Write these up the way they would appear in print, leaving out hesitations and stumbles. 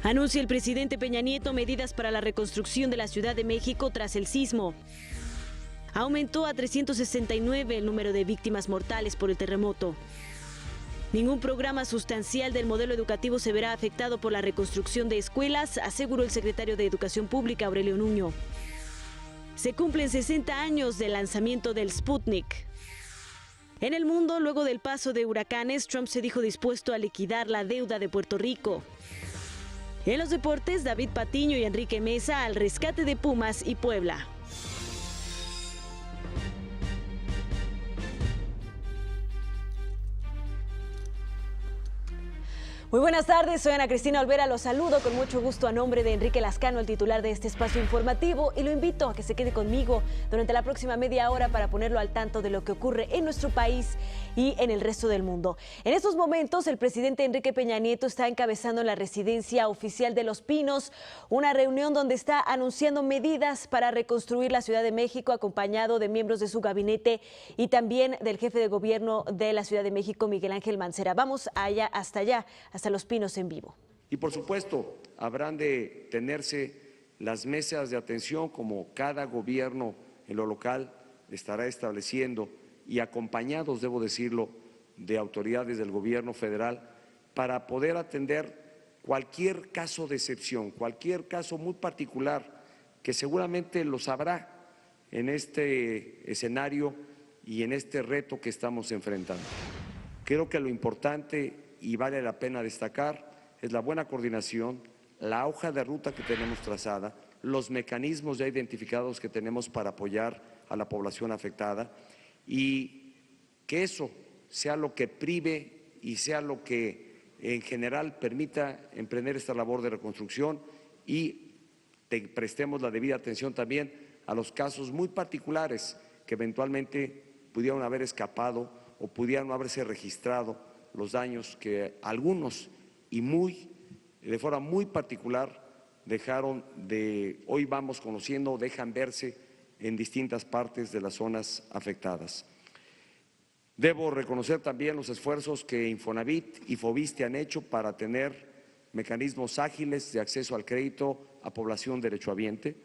Anuncia el presidente Peña Nieto medidas para la reconstrucción de la Ciudad de México tras el sismo. Aumentó a 369 el número de víctimas mortales por el terremoto. Ningún programa sustancial del modelo educativo se verá afectado por la reconstrucción de escuelas, aseguró el secretario de Educación Pública, Aurelio Nuño. Se cumplen 60 años del lanzamiento del Sputnik. En el mundo, luego del paso de huracanes, Trump se dijo dispuesto a liquidar la deuda de Puerto Rico. En los deportes, David Patiño y Enrique Mesa al rescate de Pumas y Puebla. Muy buenas tardes, soy Ana Cristina Olvera, los saludo con mucho gusto a nombre de Enrique Lascano, el titular de este espacio informativo, y lo invito a que se quede conmigo durante la próxima media hora para ponerlo al tanto de lo que ocurre en nuestro país y en el resto del mundo. En estos momentos, el presidente Enrique Peña Nieto está encabezando la residencia oficial de Los Pinos, una reunión donde está anunciando medidas para reconstruir la Ciudad de México, acompañado de miembros de su gabinete y también del jefe de gobierno de la Ciudad de México, Miguel Ángel Mancera. Vamos hasta allá, hasta Los Pinos en vivo. Y por supuesto, habrán de tenerse las mesas de atención como cada gobierno en lo local estará estableciendo y acompañados, debo decirlo, de autoridades del gobierno federal para poder atender cualquier caso de excepción, cualquier caso muy particular que seguramente los habrá en este escenario y en este reto que estamos enfrentando. Creo que lo importante y vale la pena destacar es la buena coordinación, la hoja de ruta que tenemos trazada, los mecanismos ya identificados que tenemos para apoyar a la población afectada y que eso sea lo que prive y sea lo que en general permita emprender esta labor de reconstrucción y prestemos la debida atención también a los casos muy particulares que eventualmente pudieron haber escapado o pudieran no haberse registrado los daños que algunos y de forma muy particular dejaron hoy vamos conociendo, dejan verse en distintas partes de las zonas afectadas. Debo reconocer también los esfuerzos que Infonavit y Foviste han hecho para tener mecanismos ágiles de acceso al crédito a población derechohabiente,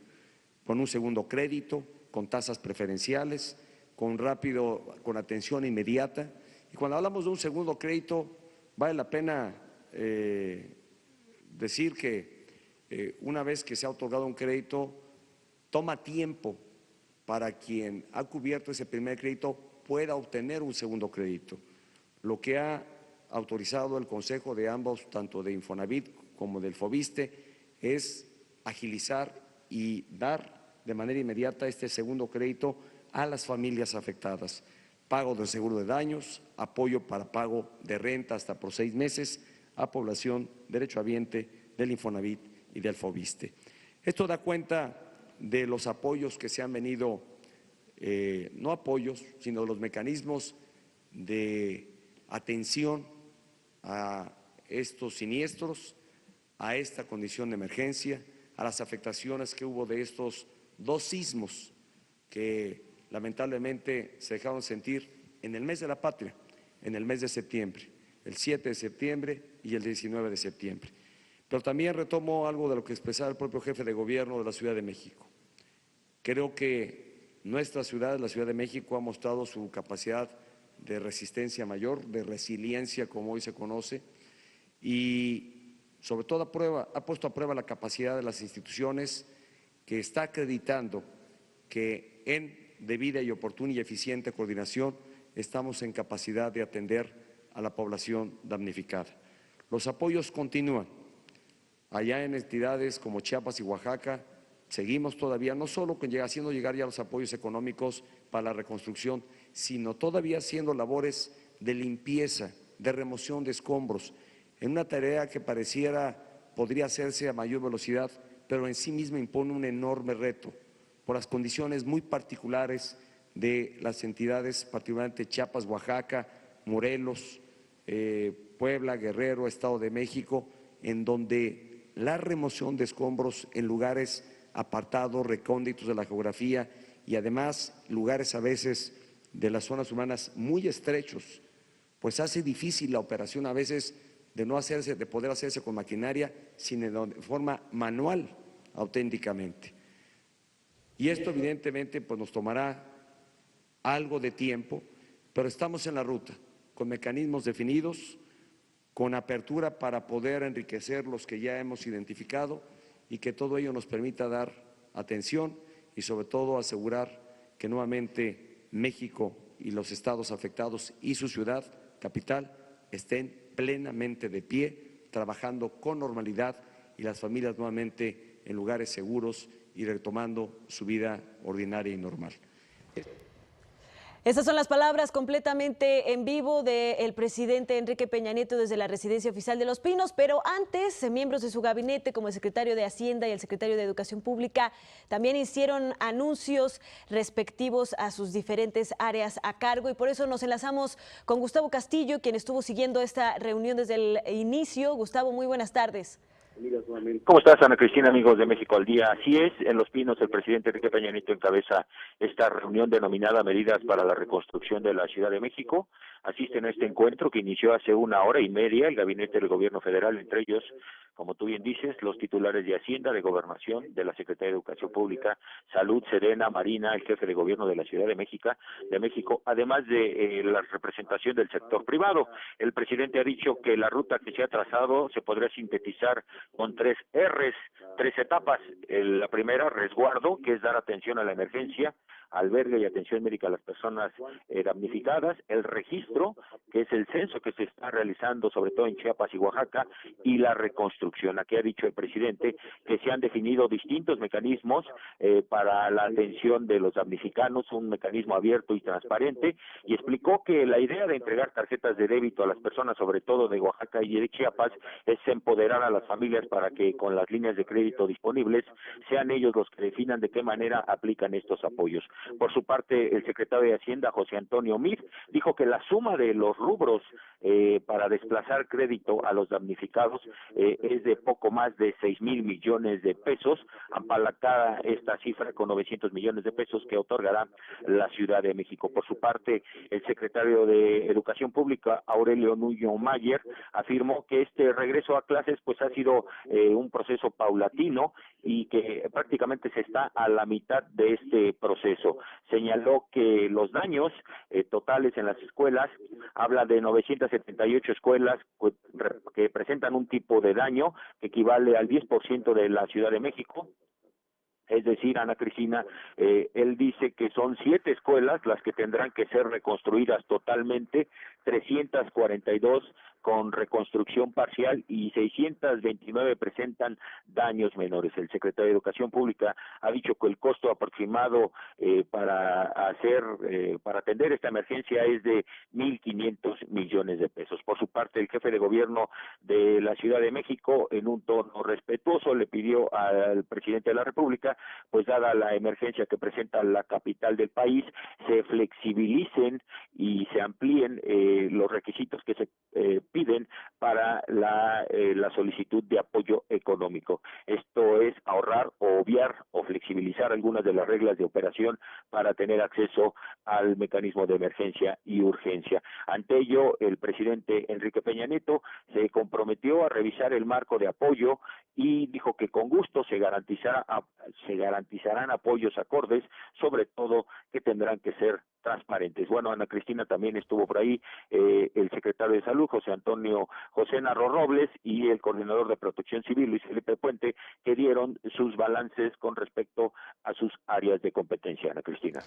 con un segundo crédito, con tasas preferenciales, con atención inmediata. Y cuando hablamos de un segundo crédito, vale la pena decir que una vez que se ha otorgado un crédito, toma tiempo para quien ha cubierto ese primer crédito pueda obtener un segundo crédito. Lo que ha autorizado el Consejo de ambos, tanto de Infonavit como del Foviste, es agilizar y dar de manera inmediata este segundo crédito a las familias afectadas. Pago del seguro de daños, apoyo para pago de renta hasta por 6 meses a población derechohabiente del Infonavit y del Foviste. Esto da cuenta de los apoyos que se han venido, no apoyos, sino los mecanismos de atención a estos siniestros, a esta condición de emergencia, a las afectaciones que hubo de estos 2 sismos que lamentablemente se dejaron sentir en el mes de la patria, en el mes de septiembre, el 7 de septiembre y el 19 de septiembre. Pero también retomo algo de lo que expresaba el propio jefe de gobierno de la Ciudad de México. Creo que nuestra ciudad, la Ciudad de México, ha mostrado su capacidad de resistencia mayor, de resiliencia como hoy se conoce, y sobre todo ha puesto a prueba la capacidad de las instituciones que está acreditando que en debida y oportuna y eficiente coordinación estamos en capacidad de atender a la población damnificada. Los apoyos continúan. Allá en entidades como Chiapas y Oaxaca seguimos todavía no solo haciendo llegar ya los apoyos económicos para la reconstrucción, sino todavía haciendo labores de limpieza, de remoción de escombros, en una tarea que podría hacerse a mayor velocidad, pero en sí misma impone un enorme reto por las condiciones muy particulares de las entidades, particularmente Chiapas, Oaxaca, Morelos, Puebla, Guerrero, Estado de México, en donde la remoción de escombros en lugares apartados, recónditos de la geografía y además lugares a veces de las zonas urbanas muy estrechos, pues hace difícil la operación a veces de poder hacerse con maquinaria, sino de forma manual auténticamente. Y esto evidentemente pues nos tomará algo de tiempo, pero estamos en la ruta, con mecanismos definidos, con apertura para poder enriquecer los que ya hemos identificado y que todo ello nos permita dar atención y sobre todo asegurar que nuevamente México y los estados afectados y su ciudad capital estén plenamente de pie, trabajando con normalidad y las familias nuevamente en lugares seguros y retomando su vida ordinaria y normal. Estas son las palabras completamente en vivo del presidente Enrique Peña Nieto desde la residencia oficial de Los Pinos, pero antes, miembros de su gabinete, como el secretario de Hacienda y el secretario de Educación Pública, también hicieron anuncios respectivos a sus diferentes áreas a cargo, y por eso nos enlazamos con Gustavo Castillo, quien estuvo siguiendo esta reunión desde el inicio. Gustavo, muy buenas tardes. ¿Cómo estás, Ana Cristina, amigos de México al Día? Así es, en Los Pinos el presidente Enrique Peña Nieto encabeza esta reunión denominada Medidas para la Reconstrucción de la Ciudad de México. Asisten a este encuentro que inició hace 1 hora y media el gabinete del gobierno federal, entre ellos, como tú bien dices, los titulares de Hacienda, de Gobernación, de la Secretaría de Educación Pública, Salud, Sedena, Marina, el jefe de gobierno de la Ciudad de México, además de la representación del sector privado. El presidente ha dicho que la ruta que se ha trazado se podría sintetizar con 3 R's, 3 etapas. La primera, resguardo, que es dar atención a la emergencia, albergue y atención médica a las personas damnificadas, el registro, que es el censo que se está realizando sobre todo en Chiapas y Oaxaca, y la reconstrucción. Aquí ha dicho el presidente que se han definido distintos mecanismos para la atención de los damnificados, un mecanismo abierto y transparente, y explicó que la idea de entregar tarjetas de débito a las personas, sobre todo de Oaxaca y de Chiapas, es empoderar a las familias para que con las líneas de crédito disponibles sean ellos los que definan de qué manera aplican estos apoyos. Por su parte, el secretario de Hacienda, José Antonio Meade, dijo que la suma de los rubros para desplazar crédito a los damnificados es de poco más de 6,000 millones de pesos, apalancada esta cifra con 900 millones de pesos que otorgará la Ciudad de México. Por su parte, el secretario de Educación Pública, Aurelio Nuño Mayer, afirmó que este regreso a clases pues ha sido un proceso paulatino y que prácticamente se está a la mitad de este proceso. Señaló que los daños totales en las escuelas, habla de 978 escuelas que presentan un tipo de daño que equivale al 10% de la Ciudad de México. Es decir, Ana Cristina, él dice que son 7 escuelas las que tendrán que ser reconstruidas totalmente, 342 con reconstrucción parcial y 629 presentan daños menores. El secretario de Educación Pública ha dicho que el costo aproximado para atender esta emergencia es de 1,500 millones de pesos. Por su parte, el jefe de gobierno de la Ciudad de México, en un tono respetuoso, le pidió al presidente de la República, pues dada la emergencia que presenta la capital del país, se flexibilicen y se amplíen los requisitos que se piden para la solicitud de apoyo económico. Esto es ahorrar o obviar o flexibilizar algunas de las reglas de operación para tener acceso al mecanismo de emergencia y urgencia. Ante ello, el presidente Enrique Peña Nieto se comprometió a revisar el marco de apoyo y dijo que con gusto se garantizarán apoyos acordes, sobre todo que tendrán que ser transparentes. Bueno, Ana Cristina, también estuvo por ahí el secretario de Salud, José Narro Robles, y el coordinador de Protección Civil, Luis Felipe Puente, que dieron sus balances con respecto a sus áreas de competencia, Ana Cristina.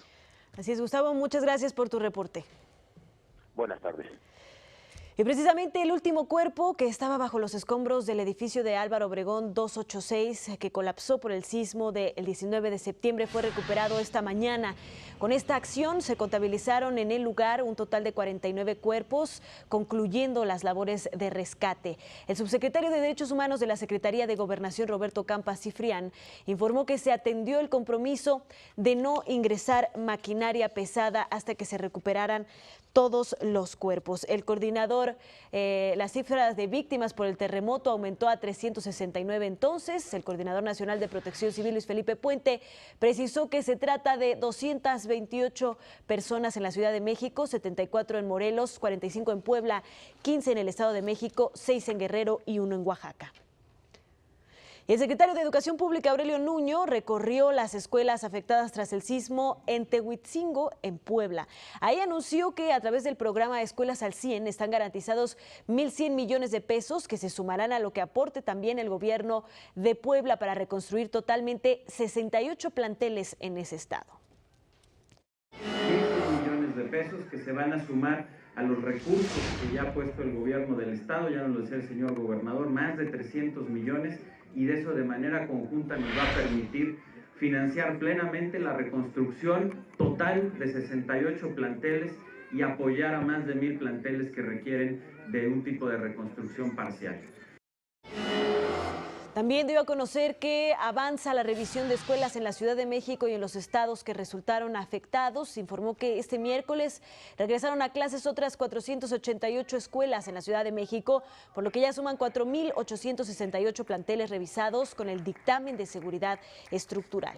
Así es, Gustavo, muchas gracias por tu reporte. Buenas tardes. Y precisamente el último cuerpo que estaba bajo los escombros del edificio de Álvaro Obregón 286, que colapsó por el sismo del 19 de septiembre, fue recuperado esta mañana. Con esta acción se contabilizaron en el lugar un total de 49 cuerpos, concluyendo las labores de rescate. El subsecretario de Derechos Humanos de la Secretaría de Gobernación, Roberto Campa Cifrián, informó que se atendió el compromiso de no ingresar maquinaria pesada hasta que se recuperaran todos los cuerpos. El coordinador Ecuador, las cifras de víctimas por el terremoto aumentó a 369 entonces. El coordinador nacional de Protección Civil, Luis Felipe Puente, precisó que se trata de 228 personas en la Ciudad de México, 74 en Morelos, 45 en Puebla, 15 en el Estado de México, 6 en Guerrero y 1 en Oaxaca. Y el secretario de Educación Pública, Aurelio Nuño, recorrió las escuelas afectadas tras el sismo en Tehuitzingo, en Puebla. Ahí anunció que a través del programa Escuelas al 100 están garantizados 1.100 millones de pesos que se sumarán a lo que aporte también el gobierno de Puebla para reconstruir totalmente 68 planteles en ese estado. 15 millones de pesos que se van a sumar a los recursos que ya ha puesto el gobierno del estado, ya nos lo decía el señor gobernador, más de 300 millones, y de eso de manera conjunta nos va a permitir financiar plenamente la reconstrucción total de 68 planteles y apoyar a más de 1,000 planteles que requieren de un tipo de reconstrucción parcial. También dio a conocer que avanza la revisión de escuelas en la Ciudad de México y en los estados que resultaron afectados. Informó que este miércoles regresaron a clases otras 488 escuelas en la Ciudad de México, por lo que ya suman 4.868 planteles revisados con el dictamen de seguridad estructural.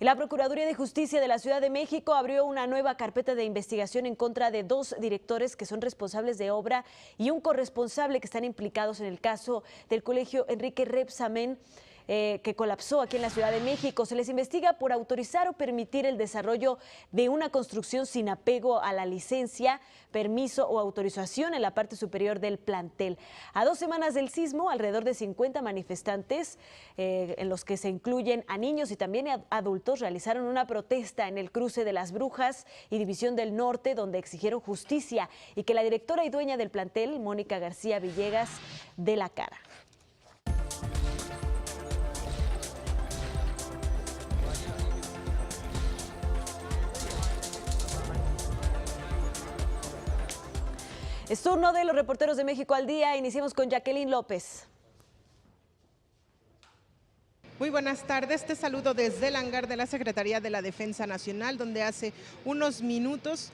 La Procuraduría de Justicia de la Ciudad de México abrió una nueva carpeta de investigación en contra de 2 directores que son responsables de obra y un corresponsable que están implicados en el caso del colegio Enrique Rebsamen, que colapsó aquí en la Ciudad de México. Se les investiga por autorizar o permitir el desarrollo de una construcción sin apego a la licencia, permiso o autorización en la parte superior del plantel. A 2 semanas del sismo, alrededor de 50 manifestantes, en los que se incluyen a niños y también a adultos, realizaron una protesta en el cruce de Las Brujas y División del Norte, donde exigieron justicia y que la directora y dueña del plantel, Mónica García Villegas, dé la cara. Es turno de los reporteros de México al Día. Iniciemos con Jacqueline López. Muy buenas tardes, te saludo desde el hangar de la Secretaría de la Defensa Nacional, donde hace unos minutos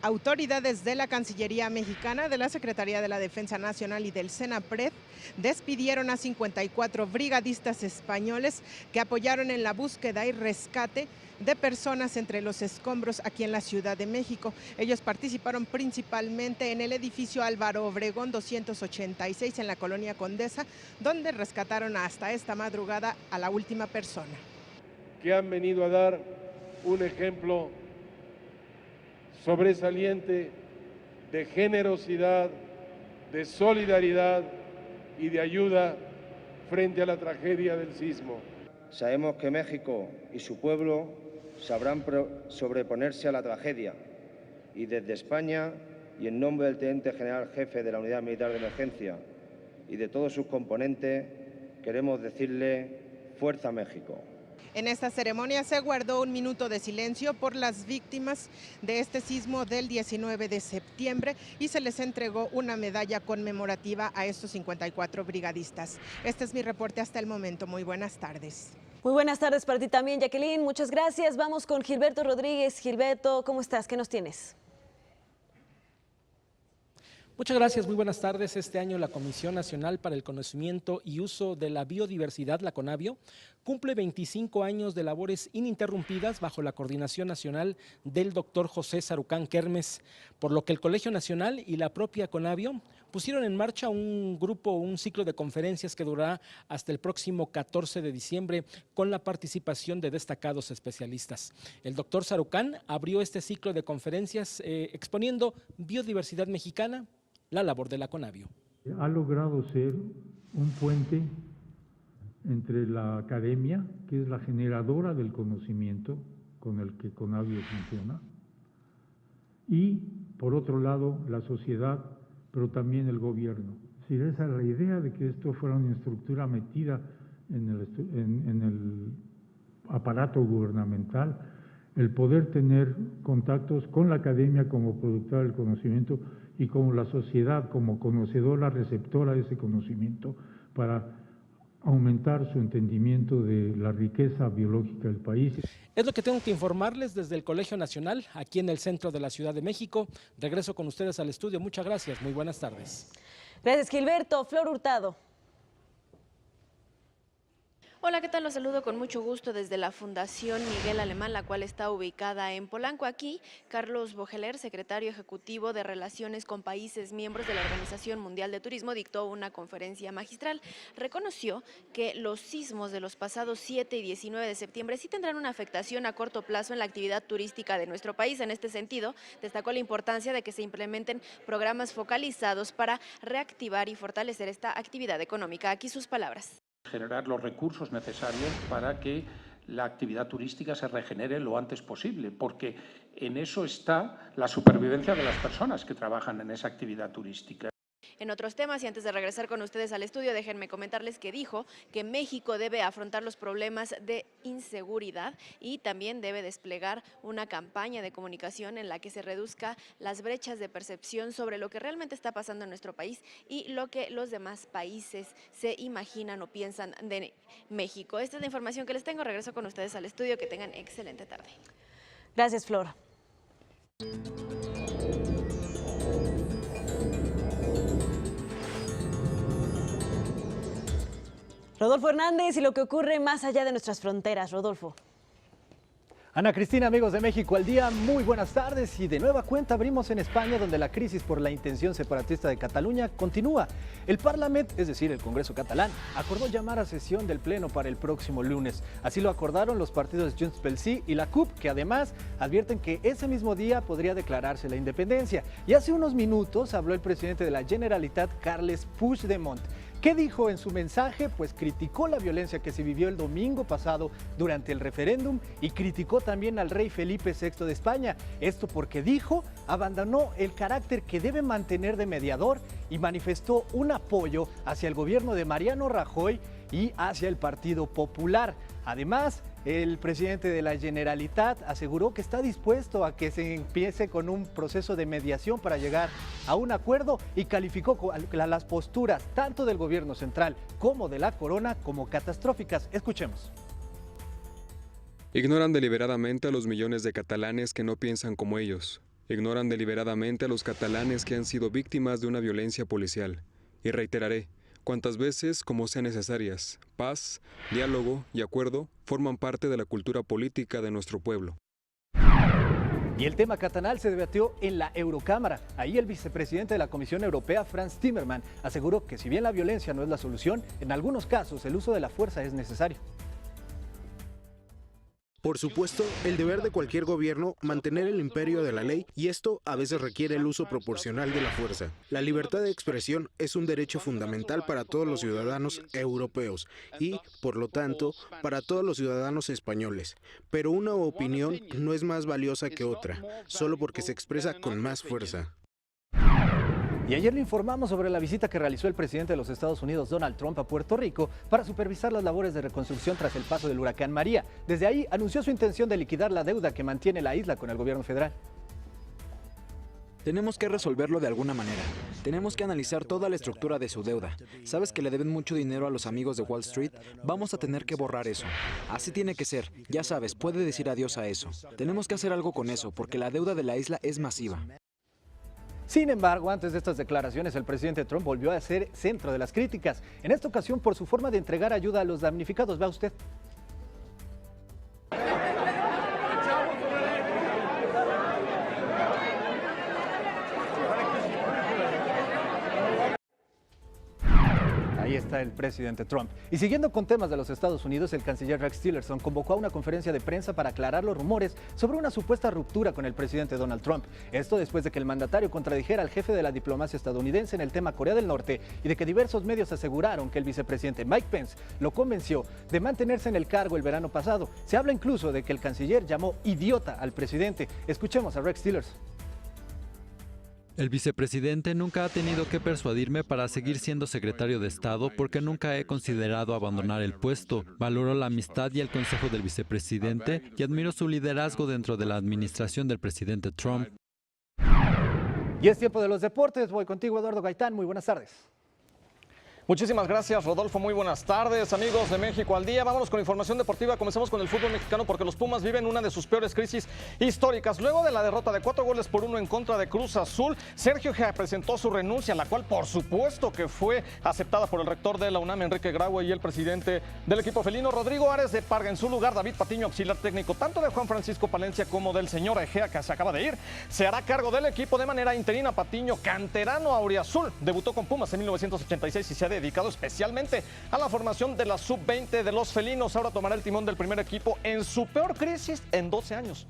autoridades de la Cancillería Mexicana, de la Secretaría de la Defensa Nacional y del CENAPRED despidieron a 54 brigadistas españoles que apoyaron en la búsqueda y rescate de personas entre los escombros aquí en la Ciudad de México. Ellos participaron principalmente en el edificio Álvaro Obregón 286 en la colonia Condesa, donde rescataron hasta esta madrugada a la última persona. Que han venido a dar un ejemplo sobresaliente de generosidad, de solidaridad y de ayuda frente a la tragedia del sismo. Sabemos que México y su pueblo sabrán sobreponerse a la tragedia y desde España y en nombre del Teniente General Jefe de la Unidad Militar de Emergencia y de todos sus componentes queremos decirle ¡Fuerza México! En esta ceremonia se guardó un minuto de silencio por las víctimas de este sismo del 19 de septiembre y se les entregó una medalla conmemorativa a estos 54 brigadistas. Este es mi reporte hasta el momento. Muy buenas tardes. Muy buenas tardes para ti también, Jacqueline. Muchas gracias. Vamos con Gilberto Rodríguez. Gilberto, ¿cómo estás? ¿Qué nos tienes? Muchas gracias, muy buenas tardes. Este año la Comisión Nacional para el Conocimiento y Uso de la Biodiversidad, la CONABIO, cumple 25 años de labores ininterrumpidas bajo la coordinación nacional del doctor José Sarucán Kermes, por lo que el Colegio Nacional y la propia CONABIO pusieron en marcha un ciclo de conferencias que durará hasta el próximo 14 de diciembre con la participación de destacados especialistas. El doctor Sarucán abrió este ciclo de conferencias exponiendo biodiversidad mexicana, la labor de la CONABIO. Ha logrado ser un puente entre la academia, que es la generadora del conocimiento con el que CONABIO funciona, y por otro lado la sociedad, pero también el gobierno. Si esa es la idea de que esto fuera una estructura metida en el aparato gubernamental, el poder tener contactos con la academia como productora del conocimiento y con la sociedad como conocedora, receptora de ese conocimiento, para aumentar su entendimiento de la riqueza biológica del país. Es lo que tengo que informarles desde el Colegio Nacional, aquí en el centro de la Ciudad de México. Regreso con ustedes al estudio. Muchas gracias. Muy buenas tardes. Gracias, Gilberto. Flor Hurtado. Hola, ¿qué tal? Los saludo con mucho gusto desde la Fundación Miguel Alemán, la cual está ubicada en Polanco. Aquí, Carlos Bogeler, secretario ejecutivo de Relaciones con Países miembros de la Organización Mundial de Turismo, dictó una conferencia magistral. Reconoció que los sismos de los pasados 7 y 19 de septiembre sí tendrán una afectación a corto plazo en la actividad turística de nuestro país. En este sentido, destacó la importancia de que se implementen programas focalizados para reactivar y fortalecer esta actividad económica. Aquí sus palabras. Generar los recursos necesarios para que la actividad turística se regenere lo antes posible, porque en eso está la supervivencia de las personas que trabajan en esa actividad turística. En otros temas, y antes de regresar con ustedes al estudio, déjenme comentarles que dijo que México debe afrontar los problemas de inseguridad y también debe desplegar una campaña de comunicación en la que se reduzca las brechas de percepción sobre lo que realmente está pasando en nuestro país y lo que los demás países se imaginan o piensan de México. Esta es la información que les tengo. Regreso con ustedes al estudio. Que tengan excelente tarde. Gracias, Flor. Rodolfo Hernández y lo que ocurre más allá de nuestras fronteras. Rodolfo. Ana Cristina, amigos de México al día, muy buenas tardes y de nueva cuenta abrimos en España, donde la crisis por la intención separatista de Cataluña continúa. El Parlament, es decir, el Congreso catalán, acordó llamar a sesión del Pleno para el próximo lunes. Así lo acordaron los partidos Junts pel Sí y la CUP, que además advierten que ese mismo día podría declararse la independencia. Y hace unos minutos habló el presidente de la Generalitat, Carles Puigdemont. ¿Qué dijo en su mensaje? Pues criticó la violencia que se vivió el domingo pasado durante el referéndum y criticó también al rey Felipe VI de España. Esto porque dijo, abandonó el carácter que debe mantener de mediador y manifestó un apoyo hacia el gobierno de Mariano Rajoy y hacia el Partido Popular. Además, el presidente de la Generalitat aseguró que está dispuesto a que se empiece con un proceso de mediación para llegar a un acuerdo y calificó las posturas tanto del gobierno central como de la corona como catastróficas. Escuchemos. Ignoran deliberadamente a los millones de catalanes que no piensan como ellos. Ignoran deliberadamente a los catalanes que han sido víctimas de una violencia policial. Y reiteraré, cuantas veces como sean necesarias, paz, diálogo y acuerdo forman parte de la cultura política de nuestro pueblo. Y el tema catalán se debatió en la Eurocámara. Ahí el vicepresidente de la Comisión Europea, Frans Timmermans, aseguró que si bien la violencia no es la solución, en algunos casos el uso de la fuerza es necesario. Por supuesto, el deber de cualquier gobierno mantener el imperio de la ley, y esto a veces requiere el uso proporcional de la fuerza. La libertad de expresión es un derecho fundamental para todos los ciudadanos europeos y, por lo tanto, para todos los ciudadanos españoles. Pero una opinión no es más valiosa que otra, solo porque se expresa con más fuerza. Y ayer le informamos sobre la visita que realizó el presidente de los Estados Unidos, Donald Trump, a Puerto Rico para supervisar las labores de reconstrucción tras el paso del huracán María. Desde ahí anunció su intención de liquidar la deuda que mantiene la isla con el gobierno federal. Tenemos que resolverlo de alguna manera. Tenemos que analizar toda la estructura de su deuda. ¿Sabes que le deben mucho dinero a los amigos de Wall Street? Vamos a tener que borrar eso. Así tiene que ser. Ya sabes, puede decir adiós a eso. Tenemos que hacer algo con eso, porque la deuda de la isla es masiva. Sin embargo, antes de estas declaraciones, el presidente Trump volvió a ser centro de las críticas, en esta ocasión por su forma de entregar ayuda a los damnificados. Vea usted. Ahí está el presidente Trump. Y siguiendo con temas de los Estados Unidos, el canciller Rex Tillerson convocó a una conferencia de prensa para aclarar los rumores sobre una supuesta ruptura con el presidente Donald Trump. Esto después de que el mandatario contradijera al jefe de la diplomacia estadounidense en el tema Corea del Norte y de que diversos medios aseguraron que el vicepresidente Mike Pence lo convenció de mantenerse en el cargo el verano pasado. Se habla incluso de que el canciller llamó idiota al presidente. Escuchemos a Rex Tillerson. El vicepresidente nunca ha tenido que persuadirme para seguir siendo secretario de Estado porque nunca he considerado abandonar el puesto. Valoro la amistad y el consejo del vicepresidente y admiro su liderazgo dentro de la administración del presidente Trump. Y es tiempo de los deportes. Voy contigo, Eduardo Gaitán. Muy buenas tardes. Muchísimas gracias, Rodolfo. Muy buenas tardes, amigos de México al Día. Vámonos con información deportiva. Comencemos con el fútbol mexicano porque los Pumas viven una de sus peores crisis históricas. Luego de la derrota de 4-1 en contra de Cruz Azul, Sergio G. presentó su renuncia, la cual por supuesto que fue aceptada por el rector de la UNAM, Enrique Graue, y el presidente del equipo felino, Rodrigo Ares de Parga. En su lugar, David Patiño, auxiliar técnico tanto de Juan Francisco Palencia como del señor Egea, que se acaba de ir, se hará cargo del equipo de manera interina. Patiño, canterano auriazul, debutó con Pumas en 1986 y se ha dedicado especialmente a la formación de la sub-20 de los felinos. Ahora tomará el timón del primer equipo en su peor crisis en 12 años.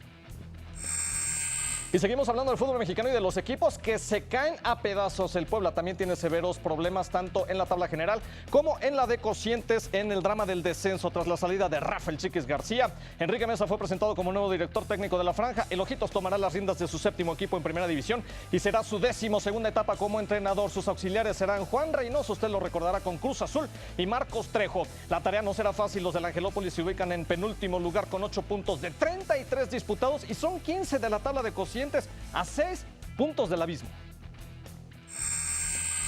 Y seguimos hablando del fútbol mexicano y de los equipos que se caen a pedazos. El Puebla también tiene severos problemas tanto en la tabla general como en la de cocientes en el drama del descenso tras la salida de Rafael Chiquis García. Enrique Mesa fue presentado como nuevo director técnico de la franja. El Ojitos tomará las riendas de su séptimo equipo en primera división y será su 12ª etapa como entrenador. Sus auxiliares serán Juan Reynoso, usted lo recordará, con Cruz Azul, y Marcos Trejo. La tarea no será fácil. Los del Angelópolis se ubican en penúltimo lugar con 8 puntos de 33 disputados y son 15 de la tabla de cocientes, a 6 puntos del abismo.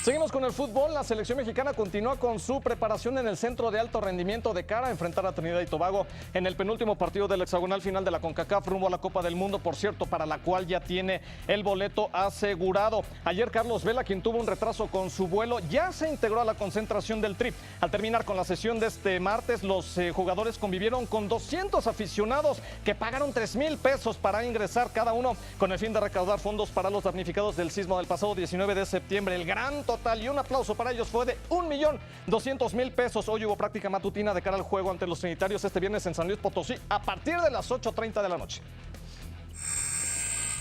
Seguimos con el fútbol. La selección mexicana continúa con su preparación en el centro de alto rendimiento de cara a enfrentar a Trinidad y Tobago en el penúltimo partido del hexagonal final de la CONCACAF rumbo a la Copa del Mundo, por cierto, para la cual ya tiene el boleto asegurado. Ayer Carlos Vela, quien tuvo un retraso con su vuelo, ya se integró a la concentración del Tri. Al terminar con la sesión de este martes, los jugadores convivieron con 200 aficionados que pagaron 3,000 pesos para ingresar cada uno con el fin de recaudar fondos para los damnificados del sismo del pasado 19 de septiembre. El gran total, y un aplauso para ellos, fue de 1,200,000 pesos. Hoy hubo práctica matutina de cara al juego ante los trinitarios este viernes en San Luis Potosí a partir de las 8:30 de la noche.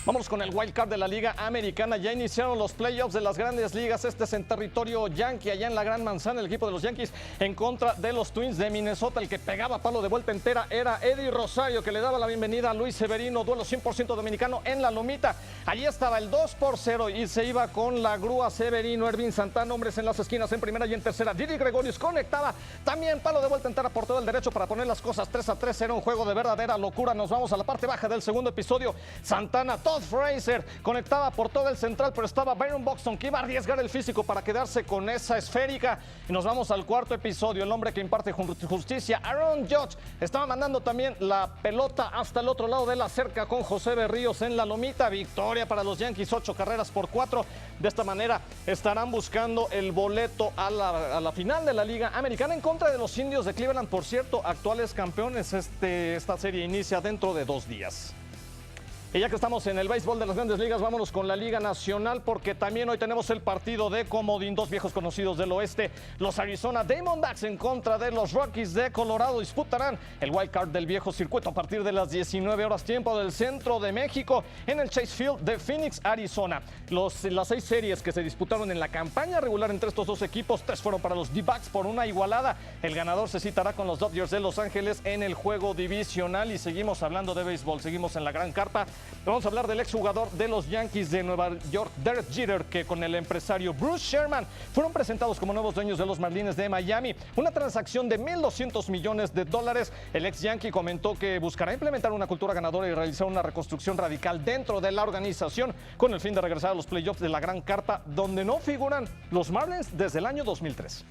Vamos con el wild card de la Liga Americana. Ya iniciaron los playoffs de las grandes ligas. Este es en territorio yankee, allá en la Gran Manzana. El equipo de los Yankees en contra de los Twins de Minnesota. El que pegaba palo de vuelta entera era Eddie Rosario, que le daba la bienvenida a Luis Severino. Duelo 100% dominicano en la Lomita. Allí estaba el 2-0 y se iba con la grúa Severino. Ervin Santana, hombres en las esquinas en primera y en tercera. Didi Gregorius conectaba también palo de vuelta entera por todo el derecho para poner las cosas 3-3. Era un juego de verdadera locura. Nos vamos a la parte baja del segundo episodio. Santana, Todd Frazier conectaba por todo el central, pero estaba Byron Buxton, que iba a arriesgar el físico para quedarse con esa esférica. Y nos vamos al cuarto episodio. El hombre que imparte justicia, Aaron Judge, estaba mandando también la pelota hasta el otro lado de la cerca con José Berríos en la Lomita. Victoria para los Yankees, 8-4. De esta manera estarán buscando el boleto a la final de la Liga Americana en contra de los Indios de Cleveland, por cierto, actuales campeones. Esta serie inicia dentro de 2 días. Y ya que estamos en el béisbol de las grandes ligas, vámonos con la Liga Nacional, porque también hoy tenemos el partido de comodín. 2 viejos conocidos del oeste, los Arizona Diamondbacks en contra de los Rockies de Colorado, disputarán el wild card del viejo circuito a partir de las 19 horas tiempo del centro de México en el Chase Field de Phoenix, Arizona. Las 6 series que se disputaron en la campaña regular entre estos dos equipos, 3 fueron para los D-backs por una igualada. El ganador se citará con los Dodgers de Los Ángeles en el juego divisional. Y seguimos hablando de béisbol, seguimos en la gran carpa. Vamos a hablar del exjugador de los Yankees de Nueva York, Derek Jeter, que con el empresario Bruce Sherman fueron presentados como nuevos dueños de los Marlins de Miami. Una transacción de $1,200 millones. El ex Yankee comentó que buscará implementar una cultura ganadora y realizar una reconstrucción radical dentro de la organización con el fin de regresar a los playoffs de la gran carpa, donde no figuran los Marlins desde el año 2003.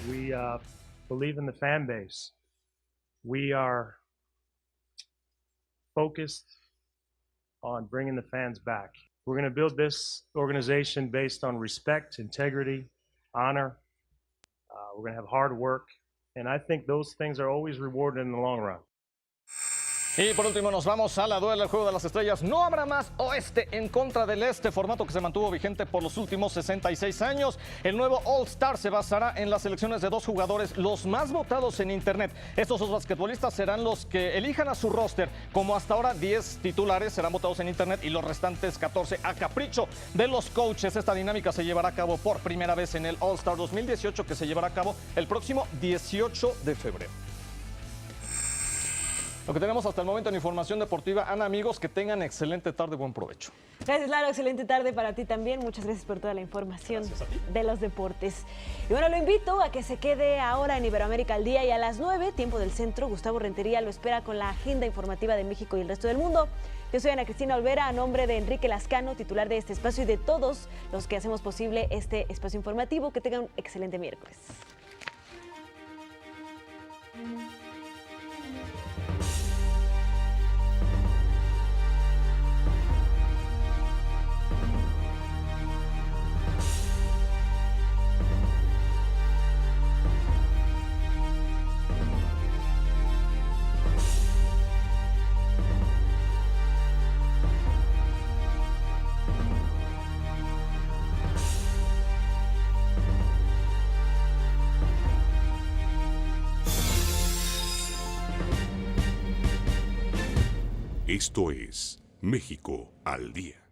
We believe in the fan base. We are focused on bringing the fans back. We're going to build this organization based on respect, integrity, honor. We're going to have hard work, and I think those things are always rewarded in the long run. Y por último nos vamos a la duela del Juego de las Estrellas. No habrá más oeste en contra del este, formato que se mantuvo vigente por los últimos 66 años. El nuevo All-Star se basará en las selecciones de 2 jugadores, los más votados en internet. Estos 2 basquetbolistas serán los que elijan a su roster. Como hasta ahora, 10 titulares serán votados en internet y los restantes 14 a capricho de los coaches. Esta dinámica se llevará a cabo por primera vez en el All-Star 2018, que se llevará a cabo el próximo 18 de febrero. Lo que tenemos hasta el momento en información deportiva. Ana, amigos, que tengan excelente tarde, buen provecho. Gracias, Lalo, excelente tarde para ti también. Muchas gracias por toda la información de los deportes. Y bueno, lo invito a que se quede ahora en Iberoamérica al día y a las 9, tiempo del centro. Gustavo Rentería lo espera con la agenda informativa de México y el resto del mundo. Yo soy Ana Cristina Olvera, a nombre de Enrique Lascano, titular de este espacio, y de todos los que hacemos posible este espacio informativo. Que tengan un excelente miércoles. Esto es México al Día.